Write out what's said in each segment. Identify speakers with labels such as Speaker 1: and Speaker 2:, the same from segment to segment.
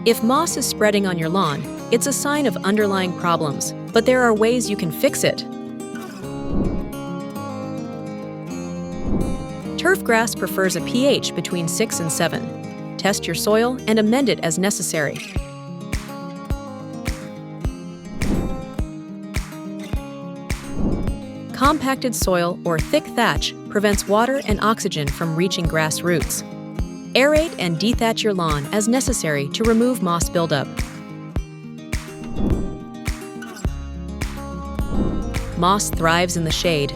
Speaker 1: If moss is spreading on your lawn, it's a sign of underlying problems, but there are ways you can fix it. Turf grass prefers a pH between 6 and 7. Test your soil and amend it as necessary. Compacted soil or thick thatch prevents water and oxygen from reaching grass roots. Aerate and dethatch your lawn as necessary to remove moss buildup. Moss thrives in the shade.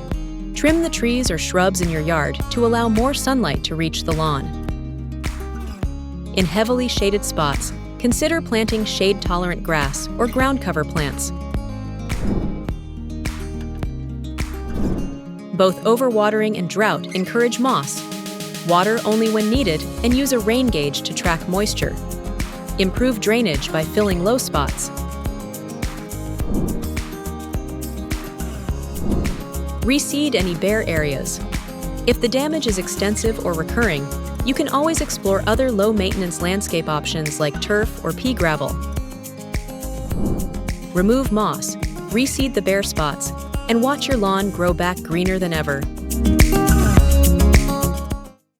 Speaker 1: Trim the trees or shrubs in your yard to allow more sunlight to reach the lawn. In heavily shaded spots, consider planting shade-tolerant grass or ground cover plants. Both overwatering and drought encourage moss. Water only when needed and use a rain gauge to track moisture. Improve drainage by filling low spots. Reseed any bare areas. If the damage is extensive or recurring, you can always explore other low-maintenance landscape options like turf or pea gravel. Remove moss, reseed the bare spots, and watch your lawn grow back greener than ever.